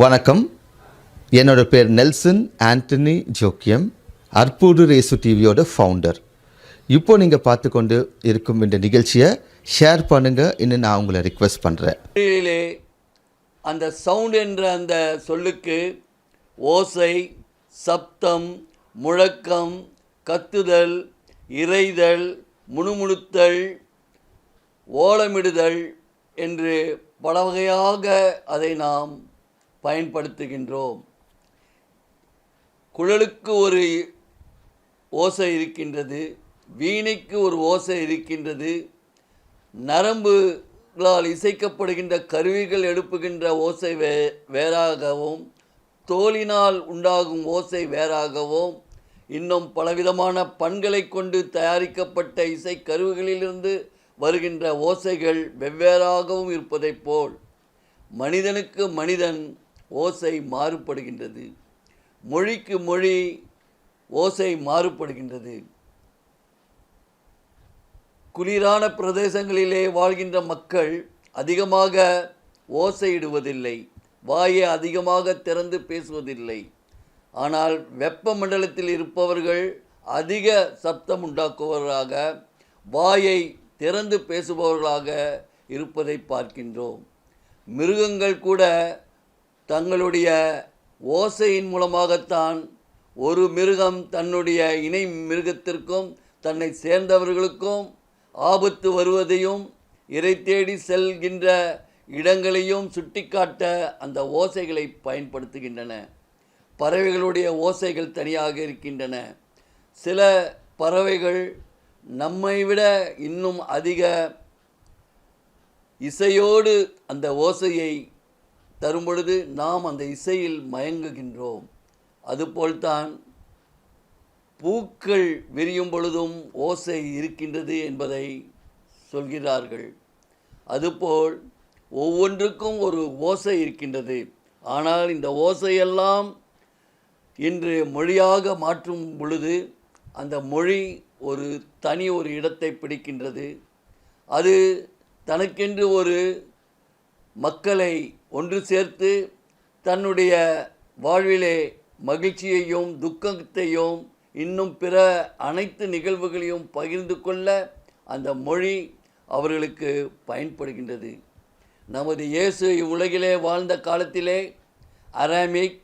வணக்கம். என்னோட பேர் நெல்சன் ஆண்டனி ஜோக்கியம், அற்புடு ரேசு டிவியோட ஃபவுண்டர். இப்போ நீங்கள் பார்த்து கொண்டு இருக்கும் இந்த நிகழ்ச்சியை ஷேர் பண்ணுங்கள் இன்னும் நான் உங்களை ரிக்வெஸ்ட் பண்ணுறேன். அந்த சவுண்ட் என்ற அந்த சொல்லுக்கு ஓசை, சப்தம், முழக்கம், கத்துதல், இறைதல், முணுமுணுத்தல், ஓலமிடுதல் என்று பல வகையாக அதை நாம் பயன்படுத்துகின்றோம். குழலுக்கு ஒரு ஓசை இருக்கின்றது, வீணைக்கு ஒரு ஓசை இருக்கின்றது, நரம்புகளால் இசைக்கப்படுகின்ற கருவிகள் எழுப்புகின்ற ஓசை வேறாகவும், தோலினால் உண்டாகும் ஓசை வேறாகவும், இன்னும் பலவிதமான பண்களை கொண்டு தயாரிக்கப்பட்ட இசை கருவிகளிலிருந்து வருகின்ற ஓசைகள் வெவ்வேறாகவும் இருப்பதைப் போல் மனிதனுக்கு மனிதன் ஓசை மாறுபடுகின்றது, மொழிக்கு மொழி ஓசை மாறுபடுகின்றது. குளிரான பிரதேசங்களிலே வாழ்கின்ற மக்கள் அதிகமாக ஓசையிடுவதில்லை, வாயை அதிகமாக திறந்து பேசுவதில்லை. ஆனால் வெப்பமண்டலத்தில் இருப்பவர்கள் அதிக சப்தம் உண்டாக்குபவர்களாக, வாயை திறந்து பேசுபவர்களாக இருப்பதை பார்க்கின்றோம். மிருகங்கள் கூட தங்களுடைய ஓசையின் மூலமாகத்தான் ஒரு மிருகம் தன்னுடைய இணை மிருகத்திற்கும் தன்னை சேர்ந்தவர்களுக்கும் ஆபத்து வருவதையும் இரை தேடி செல்கின்ற இடங்களையும் சுட்டிக்காட்ட அந்த ஓசைகளை பயன்படுத்துகின்றன. பறவைகளுடைய ஓசைகள் தனியாக இருக்கின்றன. சில பறவைகள் நம்மை விட இன்னும் அதிக இசையோடு அந்த ஓசையை தரும் பொழுது நாம் அந்த இசையில் மயங்குகின்றோம். அதுபோல்தான் பூக்கள் விரியும் பொழுதும் ஓசை இருக்கின்றது என்பதை சொல்கிறார்கள். அதுபோல் ஒவ்வொன்றுக்கும் ஒரு ஓசை இருக்கின்றது. ஆனால் இந்த ஓசையெல்லாம் இன்று மொழியாக மாற்றும் பொழுது அந்த மொழி ஒரு இடத்தை பிடிக்கின்றது. அது தனக்கென்று ஒரு மக்களை ஒன்று சேர்த்து தன்னுடைய வாழ்விலே மகிழ்ச்சியையும் துக்கத்தையும் இன்னும் பிற அனைத்து நிகழ்வுகளையும் பகிர்ந்து கொள்ள அந்த மொழி அவர்களுக்கு பயன்படுகின்றது. நமது இயேசு இவ்வுலகிலே வாழ்ந்த காலத்திலே அராமிக்,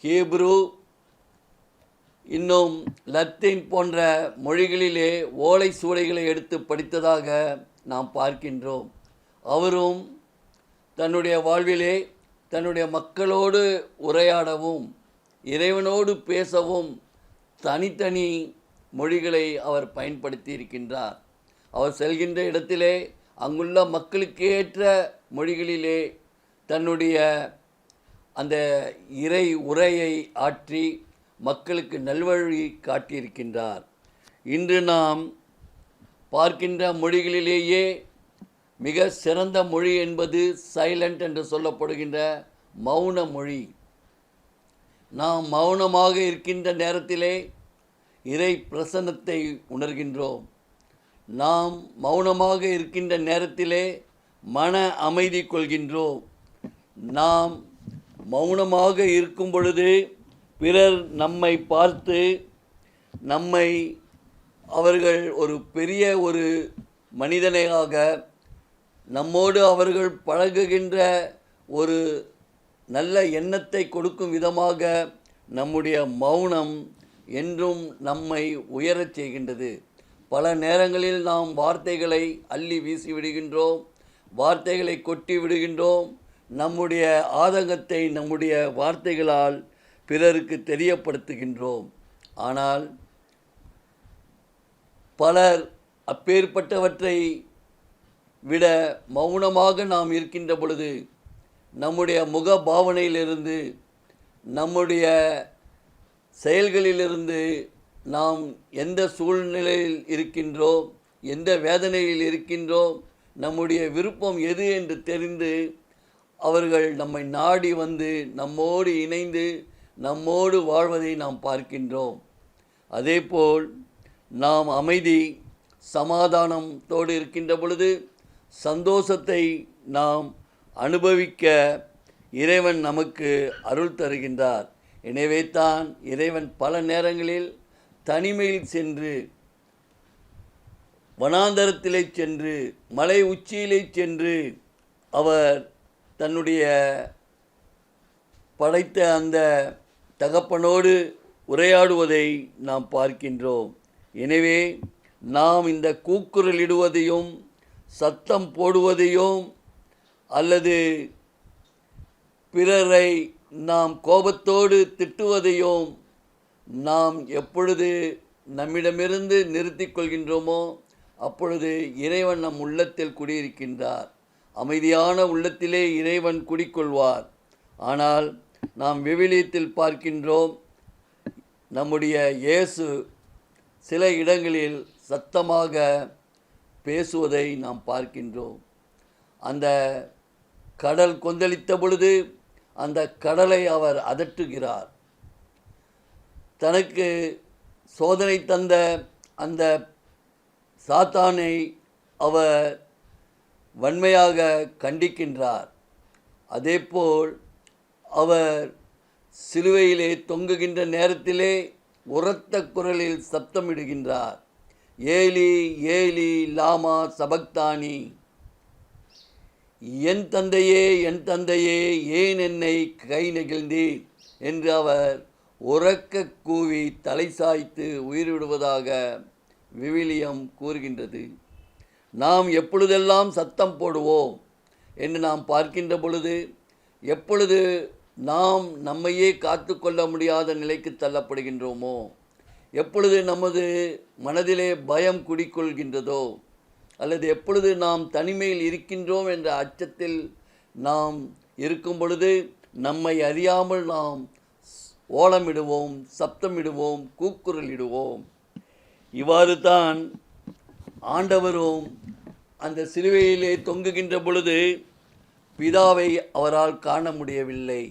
ஹீப்ரு, இன்னும் லத்தீன் போன்ற மொழிகளிலே ஓலை சுவடிகளை எடுத்து படித்ததாக நாம் பார்க்கின்றோம். அவரும் தன்னுடைய வாழ்விலே தன்னுடைய மக்களோடு உரையாடவும் இறைவனோடு பேசவும் தனித்தனி மொழிகளை அவர் பயன்படுத்தி இருக்கின்றார். அவர் செல்கின்ற இடத்திலே அங்குள்ள மக்களுக்கு ஏற்ற மொழிகளிலே தன்னுடைய அந்த இறை உரையை ஆற்றி மக்களுக்கு நல்வழி காட்டியிருக்கின்றார். இன்று நாம் பார்க்கின்ற மொழிகளிலேயே மிக சிறந்த மொழி என்பது சைலண்ட் என்று சொல்லப்படுகின்ற மௌன மொழி. நாம் மௌனமாக இருக்கின்ற நேரத்திலே இறை பிரசன்னத்தை உணர்கின்றோம். நாம் மௌனமாக இருக்கின்ற நேரத்திலே மன அமைதி கொள்கின்றோம். நாம் மௌனமாக இருக்கும் பொழுது பிறர் நம்மை பார்த்து அவர்கள் ஒரு பெரிய ஒரு மனிதனாக நம்மோடு அவர்கள் பழகுகின்ற ஒரு நல்ல எண்ணத்தை கொடுக்கும் விதமாக நம்முடைய மௌனம் என்றும் நம்மை உயரச் செய்கின்றது. பல நேரங்களில் நாம் வார்த்தைகளை அள்ளி வீசி விடுகின்றோம், வார்த்தைகளை கொட்டி விடுகின்றோம். நம்முடைய ஆதங்கத்தை நம்முடைய வார்த்தைகளால் பிறருக்கு தெரியப்படுத்துகின்றோம். ஆனால் பலர் அப்பேற்பட்டவற்றை விட மௌனமாக நாம் இருக்கின்ற பொழுது நம்முடைய முக பாவனையிலிருந்து நம்முடைய செயல்களிலிருந்து நாம் எந்த சூழ்நிலையில் இருக்கின்றோம், எந்த வேதனையில் இருக்கின்றோம், நம்முடைய விருப்பம் எது என்று தெரிந்து அவர்கள் நம்மை நாடி வந்து நம்மோடு இணைந்து நம்மோடு வாழ்வதை நாம் பார்க்கின்றோம். அதேபோல் நாம் அமைதி சமாதானத்தோடு இருக்கின்ற பொழுது சந்தோஷத்தை நாம் அனுபவிக்க இறைவன் நமக்கு அருள் தருகின்றார். எனவே தான் இறைவன் பல நேரங்களில் தனிமையில் சென்று, வனாந்தரத்திலே சென்று, மலை உச்சியிலே சென்று அவர் தன்னுடைய படைத்த அந்த தகப்பனோடு உரையாடுவதை நாம் பார்க்கின்றோம். எனவே நாம் இந்த கூக்குரலிடுவதையும் சத்தம் போடுவதையும் அல்லது பிறரை நாம் கோபத்தோடு திட்டுவதையும் நாம் எப்பொழுது நம்மிடமிருந்து நிறுத்திக் கொள்கின்றோமோ அப்பொழுது இறைவன் நம் உள்ளத்தில் குடியிருக்கின்றார். அமைதியான உள்ளத்திலே இறைவன் குடிக்கொள்வார். ஆனால் நாம் விவிலியத்தில் பார்க்கின்றோம், நம்முடைய இயேசு சில இடங்களில் சத்தமாக பேசுவதை நாம் பார்க்கின்றோம். அந்த கடல் கொந்தளித்த பொழுது அந்த கடலை அவர் அதட்டுகிறார். தனக்கு சோதனை தந்த அந்த சாத்தானை அவர் வன்மையாக கண்டிக்கின்றார். அதேபோல் அவர் சிலுவையிலே தொங்குகின்ற நேரத்திலே உரத்த குரலில் சப்தமிடுகின்றார், ஏலி ஏலி லாமா சபக்தானி, என் தந்தையே என் தந்தையே ஏன் என்னை கை நெகிழ்ந்தீர் என்று அவர் உரக்க கூவி தலை சாய்த்து உயிர்விடுவதாக விவிலியம் கூறுகின்றது. நாம் எப்பொழுதெல்லாம் சத்தம் போடுவோம் என்று நாம் பார்க்கின்ற பொழுது, எப்பொழுது நாம் நம்மையே காத்து கொள்ள முடியாத நிலைக்கு தள்ளப்படுகின்றோமோ, எப்பொழுது நமது மனதிலே பயம் குடிக்கொள்கின்றதோ, அல்லது எப்பொழுது நாம் தனிமையில் இருக்கின்றோம் என்ற அச்சத்தில் நாம் இருக்கும் பொழுது நம்மை அறியாமல் நாம் ஓலமிடுவோம், சப்தமிடுவோம், கூக்குரலிடுவோம். இவ்வாறு தான் ஆண்டவரும் அந்த சிலுவையிலே தொங்குகின்ற பொழுது பிதாவை அவரால் காண முடியவில்லை.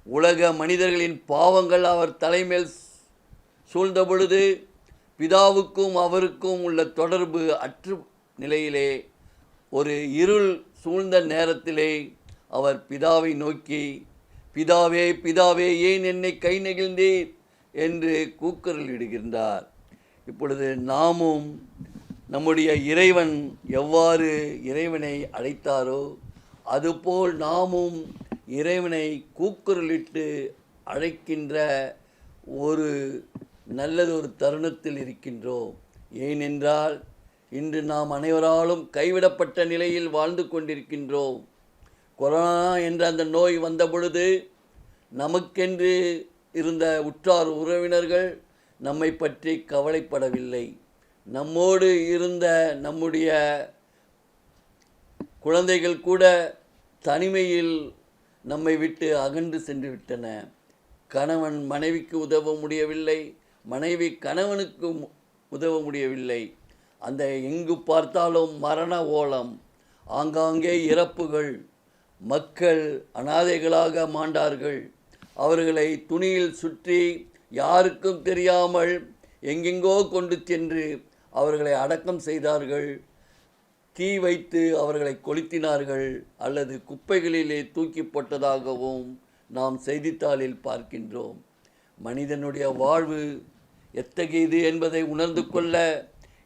உலக மனிதர்களின் பாவங்கள் அவர் தலைமேல் சூழ்ந்த பொழுது பிதாவுக்கும் அவருக்கும் உள்ள தொடர்பு அற்று நிலையிலே ஒரு இருள் சூழ்ந்த நேரத்திலே அவர் பிதாவை நோக்கி, பிதாவே பிதாவே ஏன் என்னை கை நெகிழ்ந்தீர் என்று கூக்குரலிடுகின்றார். இப்பொழுது நாமும் நம்முடைய இறைவன் எவ்வாறு இறைவனை அழைத்தாரோ அதுபோல் நாமும் இறைவனை கூக்குரலிட்டு அழைக்கின்ற ஒரு நல்லதொரு தருணத்தில் இருக்கின்றோம். ஏனென்றால் இன்று நாம் அனைவராலும் கைவிடப்பட்ட நிலையில் வாழ்ந்து கொண்டிருக்கின்றோம். கொரோனா என்ற அந்த நோய் வந்த பொழுது நமக்கென்று இருந்த உற்றார் உறவினர்கள் நம்மை பற்றி கவலைப்படவில்லை. நம்மோடு இருந்த நம்முடைய குழந்தைகள் கூட தனிமையில் நம்மை விட்டு அகன்று சென்று விட்டன. கணவன் மனைவிக்கு உதவ முடியவில்லை, மனைவி கணவனுக்கு உதவ முடியவில்லை. அந்த எங்கு பார்த்தாலும் மரண ஓலம், ஆங்காங்கே இறப்புகள், மக்கள் அனாதைகளாக மாண்டார்கள். அவர்களை துணியில் சுற்றி யாருக்கும் தெரியாமல் எங்கெங்கோ கொண்டு சென்று அவர்களை அடக்கம் செய்தார்கள், தீ வைத்து அவர்களை கொளுத்தினார்கள், அல்லது குப்பைகளிலே தூக்கி போட்டதாகவும் நாம் செய்தித்தாளில் பார்க்கின்றோம். மனிதனுடைய வாழ்வு எத்தகையது என்பதை உணர்ந்து கொள்ள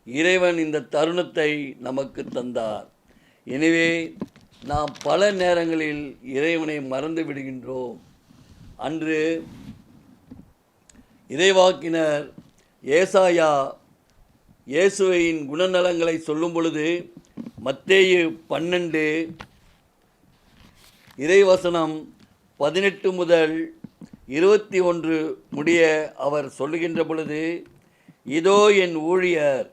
இறைவன் இந்த தருணத்தை நமக்கு தந்தார். எனவே நாம் பல நேரங்களில் இறைவனை மறந்து விடுகின்றோம். அன்று இறைவாக்கினர் ஏசாயா இயேசுவின் குணநலங்களை சொல்லும் பொழுது மத்தேயு 12 இறைவசனம் 18 முதல் 21 முடிய அவர் சொல்லுகின்ற பொழுது, இதோ என் ஊழியர்,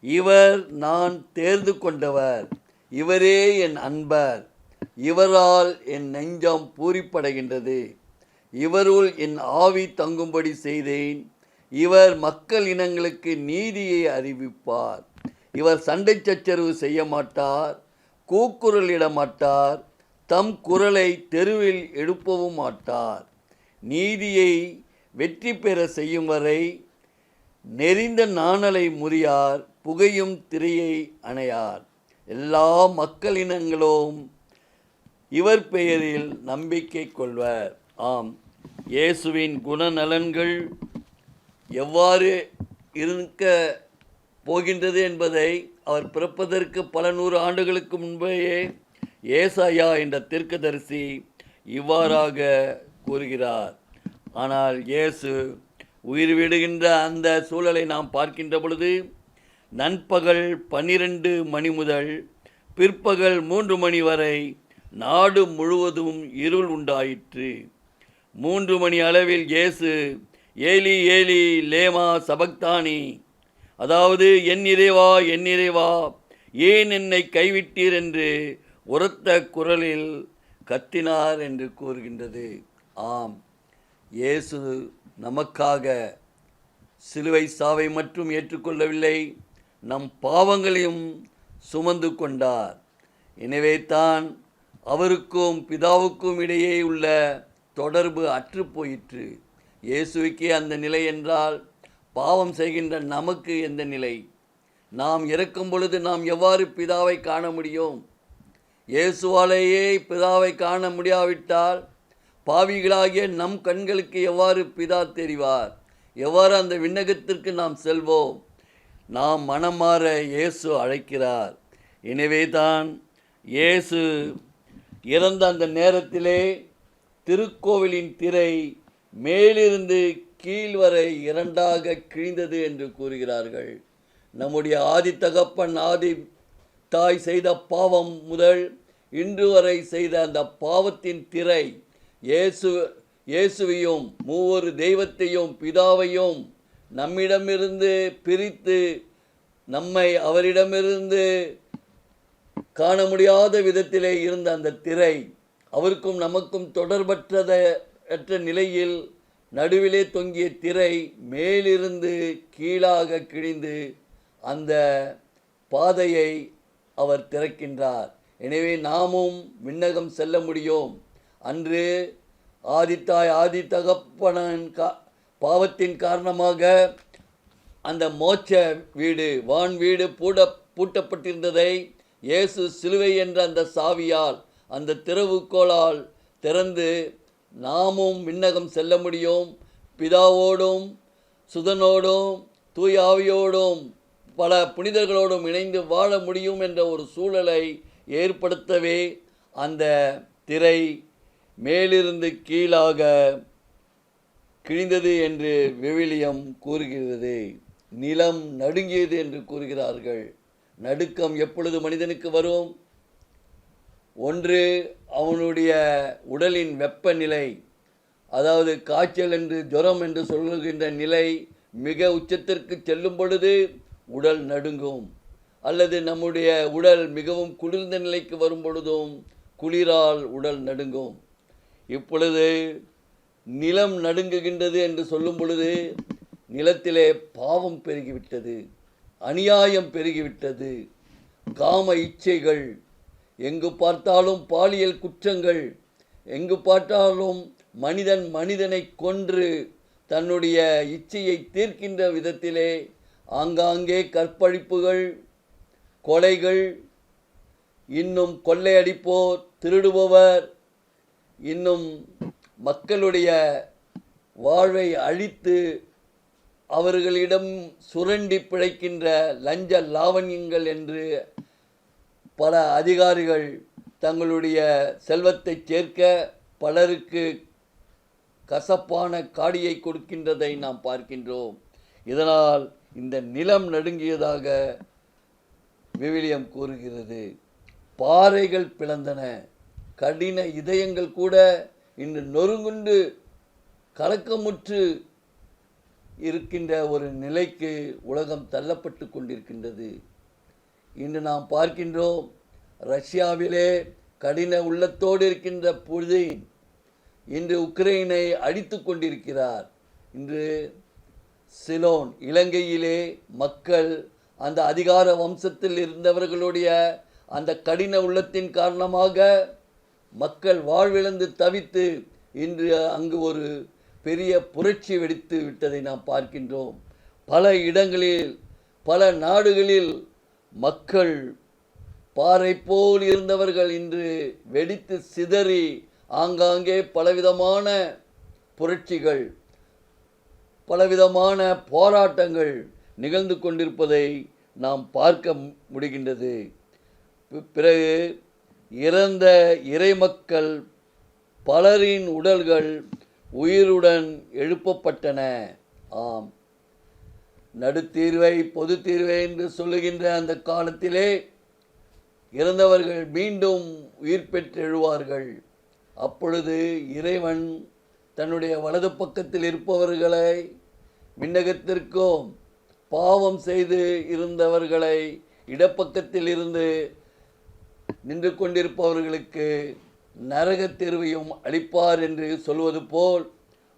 இவர் நான் தேர்ந்து கொண்டவர், இவரே என் அன்பர், இவரால் என் நெஞ்சம் பூரிப்படைகின்றது, இவருள் என் ஆவி தங்கும்படி செய்தேன், இவர் மக்கள் இனங்களுக்கு நீதியை அறிவிப்பார், இவர் சண்டை சச்சரவு செய்ய மாட்டார், கூக்குரலிட மாட்டார், தம் குரலை தெருவில் எழுப்பவும் மாட்டார், நீதியை வெற்றி பெற செய்யும் வரை நெறிந்த நாணலை முறியார், புகையும் திரையை அணையார். எல்லா மக்களினங்களும் இவர் பெயரில் நம்பிக்கை கொள்வர். ஆம், இயேசுவின் குணநலன்கள் எவ்வாறு இருக்க போகின்றது என்பதை அவர் பிறப்பதற்கு பல நூறு ஆண்டுகளுக்கு முன்பேயே ஏசாயா என்ற தீர்க்கதரிசி இவ்வாறாக கூறுகிறார். ஆனால் இயேசு உயிர் விடுகின்ற அந்த சூழலை நாம் பார்க்கின்ற பொழுது நண்பகல் 12 மணி முதல் பிற்பகல் 3 மணி வரை நாடு முழுவதும் இருள் உண்டாயிற்று. 3 மணி அளவில் இயேசு ஏலி ஏலி லேமா சபக்தானி, அதாவது என் இறைவா என் இறைவா ஏன் என்னை கைவிட்டீர் என்று உரத்த குரலில் கத்தினார் என்று கூறுகின்றது. ஆம், இயேசு நமக்காக சிலுவை சாவை மட்டும் ஏற்றுக்கொள்ளவில்லை, நம் பாவங்களையும் சுமந்து கொண்டார். எனவே தான் அவருக்கும் பிதாவுக்கும் இடையே உள்ள தொடர்பு அற்று போயிற்று. இயேசுவுக்கே அந்த நிலை என்றால் பாவம் செய்கின்ற நமக்கு எந்த நிலை? நாம் இறக்கும் பொழுது நாம் எவ்வாறு பிதாவை காண முடியும்? இயேசுவாலேயே பிதாவை காண முடியாவிட்டால் பாவிகளாகிய நம் கண்களுக்கு எவ்வாறு பிதா தெரிவார்? எவ்வாறு அந்த விண்ணகத்திற்கு நாம் செல்வோம்? நாம் மனம் மாற இயேசு அழைக்கிறார். எனவே தான் இயேசு இறந்த அந்த நேரத்திலே திருக்கோவிலின் திரை மேலிருந்து கீழ் வரை இரண்டாக கிழிந்தது என்று கூறுகிறார்கள். நம்முடைய ஆதி தகப்பன் ஆதி தாய் செய்த பாவம் முதல் இன்று வரை செய்த அந்த பாவத்தின் திரை இயேசுவையும் மூவொரு தெய்வத்தையும் பிதாவையும் நம்மிடமிருந்து பிரித்து நம்மை அவரிடமிருந்து காண முடியாத விதத்திலே இருந்த அந்த திரை, அவருக்கும் நமக்கும் தொடர்பற்ற நிலையில் நடுவிலே தொங்கிய திரை மேலிருந்து கீழாக கிழிந்து அந்த பாதையை அவர் திறக்கின்றார். எனவே நாமும் விண்ணகம் செல்ல முடியும். அன்று ஆதித்தாய் ஆதி தகப்பனின் பாவத்தின் காரணமாக அந்த மோட்ச வீடு வான் வீடு பூட்டப்பட்டிருந்ததை இயேசு சிலுவை என்ற அந்த சாவியால் அந்த திறவுகோலால் திறந்து நாமும் விண்ணகம் செல்ல முடியும். பிதாவோடும் சுதனோடும் தூய ஆவியோடும் பல புனிதர்களோடும் இணைந்து வாழ முடியும் என்ற ஒரு சூழலை ஏற்படுத்தவே அந்த திரை மேலிருந்து கீழாக கிழிந்தது என்று விவிலியம் கூறுகிறது. நிலம் நடுங்கியது என்று கூறுகிறார்கள். நடுக்கம் எப்பொழுது மனிதனுக்கு வரும்? ஒன்று அவனுடைய உடலின் வெப்பநிலை, அதாவது காய்ச்சல் என்று ஜுரம் என்று சொல்லுகின்ற நிலை மிக உச்சத்திற்கு செல்லும் பொழுது உடல் நடுங்கும். அல்லது நம்முடைய உடல் மிகவும் குளிர்ந்த நிலைக்கு வரும் பொழுதும் குளிரால் உடல் நடுங்கும். இப்பொழுது நிலம் நடுங்குகின்றது என்று சொல்லும் பொழுது நிலத்திலே பாவம் பெருகிவிட்டது, அநியாயம் பெருகிவிட்டது, காம இச்சைகள், எங்கு பார்த்தாலும் பாலியல் குற்றங்கள், எங்கு பார்த்தாலும் மனிதன் மனிதனை கொன்று தன்னுடைய இச்சையை தீர்க்கின்ற விதத்திலே ஆங்காங்கே கற்பழிப்புகள், கொலைகள், இன்னும் கொள்ளையடிப்போர், திருடுபவர், இன்னும் மக்களுடைய வாழ்வை அழித்து அவர்களிடம் சுரண்டி பிழைக்கின்ற லஞ்ச லாவண்யங்கள் என்று பல அதிகாரிகள் தங்களுடைய செல்வத்தை சேர்க்க பலருக்கு கசப்பான காடியை கொடுக்கின்றதை நாம் பார்க்கின்றோம். இதனால் இந்த நிலம் நடுங்கியதாக விவிலியம் கூறுகிறது. பாறைகள் பிளந்தன, கடின இதயங்கள் கூட இன்று நொறுங்குண்டு கலக்கமுற்று இருக்கின்ற ஒரு நிலைக்கு உலகம் தள்ளப்பட்டு கொண்டிருக்கின்றது. இன்று நாம் பார்க்கின்றோம், ரஷ்யாவிலே கடின உள்ளத்தோடு இருக்கின்ற புதின் இன்று உக்ரைனை அழித்து கொண்டிருக்கிறார். இன்று சிலோன் இலங்கையிலே மக்கள் அந்த அதிகார வம்சத்தில் இருந்தவர்களுடைய அந்த கடின உள்ளத்தின் காரணமாக மக்கள் வாழ்விழந்து தவித்து இன்று அங்கு ஒரு பெரிய புரட்சி வெடித்து விட்டதை நாம் பார்க்கின்றோம். பல இடங்களில் பல நாடுகளில் மக்கள் பாறை போல் இருந்தவர்கள் இன்று வெடித்து சிதறி ஆங்காங்கே பலவிதமான புரட்சிகள், பலவிதமான போராட்டங்கள் நிகழ்ந்து கொண்டிருப்பதை நாம் பார்க்க முடிகின்றது. பிறகு இறந்த இறைமக்கள் பலரின் உடல்கள் உயிருடன் எழுப்பப்பட்டன. ஆம், நடுத்தீர்வை பொது தீர்வை என்று சொல்லுகின்ற அந்த காலத்திலே இறந்தவர்கள் மீண்டும் உயிர் பெற்றெழுவார்கள். அப்பொழுது இறைவன் தன்னுடைய வலது பக்கத்தில் இருப்பவர்களை விண்ணகத்திற்கும், பாவம் செய்து இருந்தவர்களை இடப்பக்கத்தில் இருந்து நின்று கொண்டிருப்பவர்களுக்கு நரக தீர்வையும் அளிப்பார் என்று சொல்வது போல்,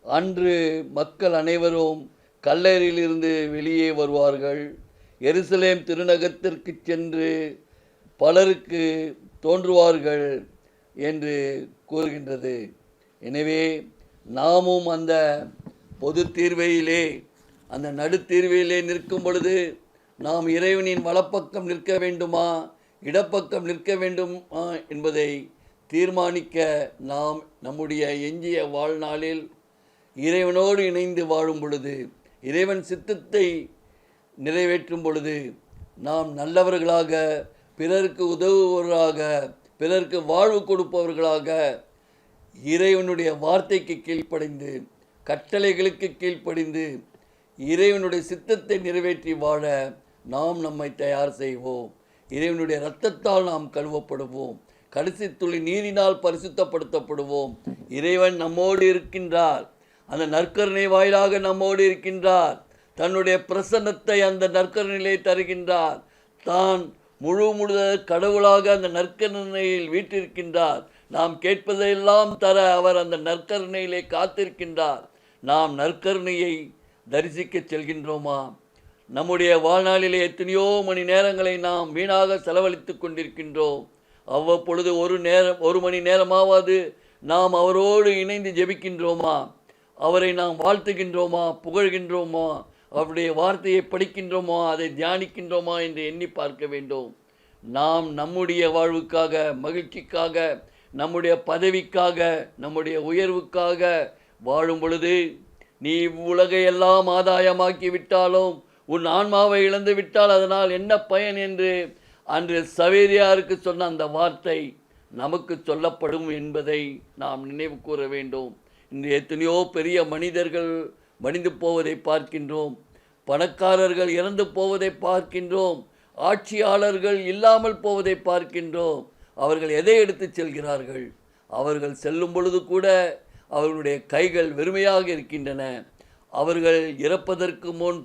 அன்று மக்கள் அனைவரும் கல்லறையிலிருந்து வெளியே வருவார்கள். எருசலேம் திருநகரத்திற்கு சென்று பலருக்கு தோன்றுவார்கள் என்று கூறுகின்றது. எனவே நாமும் அந்த பொது தீர்வையிலே, அந்த நடுத்தீர்வையிலே நிற்கும் பொழுது நாம் இறைவனின் வலப்பக்கம் நிற்க வேண்டுமா, இடப்பக்கம் நிற்க வேண்டுமா என்பதை தீர்மானிக்க நாம் நம்முடைய எஞ்சிய வாழ்நாளில் இறைவனோடு இணைந்து வாழும் பொழுது, இறைவன் சித்தத்தை நிறைவேற்றும் பொழுது நாம் நல்லவர்களாக, பிறருக்கு உதவுபவர்களாக, பிறருக்கு வாழ்வு கொடுப்பவர்களாக, இறைவனுடைய வார்த்தைக்கு கீழ்ப்படிந்து, கட்டளைகளுக்கு கீழ்ப்படிந்து, இறைவனுடைய சித்தத்தை நிறைவேற்றி வாழ நாம் நம்மை தயார் செய்வோம். இறைவனுடைய இரத்தத்தால் நாம் கழுவப்படுவோம். கடைசி துளி நீரினால் பரிசுத்தப்படுத்தப்படுவோம். இறைவன் நம்மோடு இருக்கின்றார். அந்த நற்கருணை வாயிலாக நம்மோடு இருக்கின்றார். தன்னுடைய பிரசன்னத்தை அந்த நற்கருணையிலே தருகின்றார். தான் முழு கடவுளாக அந்த நற்கருணையில் வீற்றிருக்கின்றார். நாம் கேட்பதையெல்லாம் தர அவர் அந்த நற்கருணையிலே காத்திருக்கின்றார். நாம் நற்கருணையை தரிசிக்க செல்கின்றோமா? நம்முடைய வாழ்நாளிலே எத்தனையோ மணி நேரங்களை நாம் வீணாக செலவழித்து கொண்டிருக்கின்றோம். அவ்வப்பொழுது ஒரு மணி நேரமாவது நாம் அவரோடு இணைந்து ஜெபிக்கின்றோமா? அவரை நாம் வாழ்த்துகின்றோமா, புகழ்கின்றோமா, அவருடைய வார்த்தையை படிக்கின்றோமா, அதை தியானிக்கின்றோமா என்று எண்ணி பார்க்க வேண்டும். நாம் நம்முடைய வாழ்வுக்காக, மகிழ்ச்சிக்காக, நம்முடைய பதவிக்காக, நம்முடைய உயர்வுக்காக வாழும் பொழுது, நீ உலகையெல்லாம் ஆதாயமாக்கி விட்டாலும் உன் ஆன்மாவை இழந்து விட்டால் அதனால் என்ன பயன் என்று அன்று சவேரியாருக்கு சொன்ன அந்த வார்த்தை நமக்கு சொல்லப்படும் என்பதை நாம் நினைவு கூற வேண்டும். இன்று எத்தனையோ பெரிய மனிதர்கள் மடிந்து போவதை பார்க்கின்றோம். பணக்காரர்கள் இறந்து போவதை பார்க்கின்றோம். ஆட்சியாளர்கள் இல்லாமல் போவதை பார்க்கின்றோம். அவர்கள் எதை எடுத்து செல்கிறார்கள்? அவர்கள் செல்லும் பொழுது கூட அவர்களுடைய கைகள் வெறுமையாக இருக்கின்றன. அவர்கள் இறப்பதற்கு முன்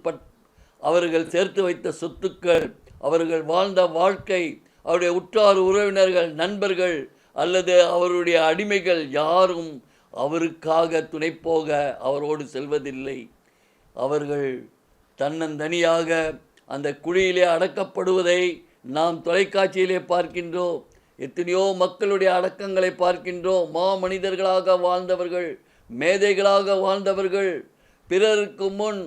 அவர்கள் சேர்த்து வைத்த சொத்துக்கள், அவர்கள் வாழ்ந்த வாழ்க்கை, அவருடைய உற்றார் உறவினர்கள், நண்பர்கள் அல்லது அவருடைய அடிமைகள் யாரும் அவருக்காக துணை போக அவரோடு செல்வதில்லை. அவர்கள் தன்னந்தனியாக அந்த குழியிலே அடக்கப்படுவதை நாம் தொலைக்காட்சியிலே பார்க்கின்றோம். எத்தனையோ மக்களுடைய அடக்கங்களை பார்க்கின்றோம். மனிதர்களாக வாழ்ந்தவர்கள், மேதைகளாக வாழ்ந்தவர்கள், பிறருக்கு முன்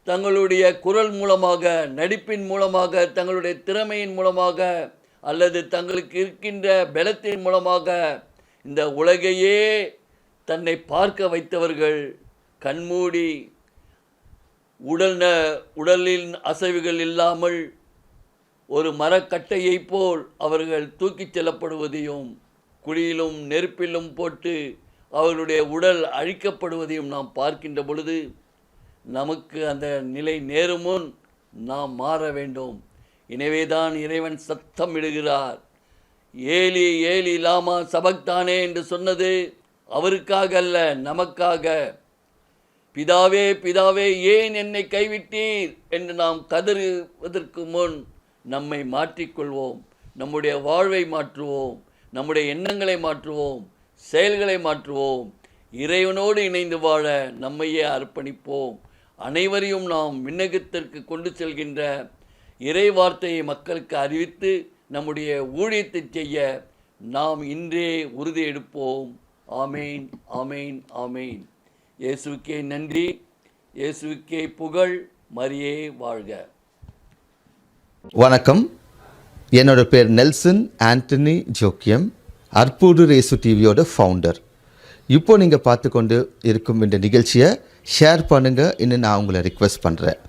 தங்களுடைய குரல் மூலமாக, நடிப்பின் மூலமாக, தங்களுடைய திறமையின் மூலமாக அல்லது தங்களுக்கு இருக்கின்ற பலத்தின் மூலமாக இந்த உலகையே தன்னை பார்க்க வைத்தவர்கள் கண்மூடி உடலின் அசைவுகள் இல்லாமல் ஒரு மரக்கட்டையைப் போல் அவர்கள் தூக்கிச் செல்லப்படுவதையும், குழியிலும் நெருப்பிலும் போட்டு அவர்களுடைய உடல் அழிக்கப்படுவதையும் நாம் பார்க்கின்ற பொழுது, நமக்கு அந்த நிலை நேரும் முன் நாம் மாற வேண்டும். எனவேதான் இறைவன் சத்தம் இடுகிறார். ஏலி ஏலி லாமா சபக்தானே என்று சொன்னது அவருக்காக அல்ல, நமக்காக. பிதாவே பிதாவே ஏன் என்னை கைவிட்டீர் என்று நாம் கதறுவதற்கு முன் நம்மை மாற்றிக்கொள்வோம். நம்முடைய வாழ்வை மாற்றுவோம், நம்முடைய எண்ணங்களை மாற்றுவோம், செயல்களை மாற்றுவோம். இறைவனோடு இணைந்து வாழ நம்மையே அர்ப்பணிப்போம். அனைவரையும் நாம் விண்ணகத்திற்கு கொண்டு செல்கின்ற இறை வார்த்தையை மக்களுக்கு அறிவித்து நம்முடைய ஊழியத்தை செய்ய நாம் இன்றே உறுதி எடுப்போம். ஆமேன், ஆமேன், ஆமேன். இயேசுவுக்கே நன்றி, இயேசுவுக்கே புகழ், மரியே வாழ்க. வணக்கம். என்னோட பேர் நெல்சன் ஆண்டனி ஜோக்கியம், அற்புடு ரேசு டிவியோட ஃபவுண்டர். இப்போ நீங்கள் பார்த்து கொண்டு இருக்கும் இந்த நிகழ்ச்சியை ஷேர் பண்ணுங்கள் இன்னும் நான் உங்களை ரிக்வெஸ்ட் பண்ணுறேன்.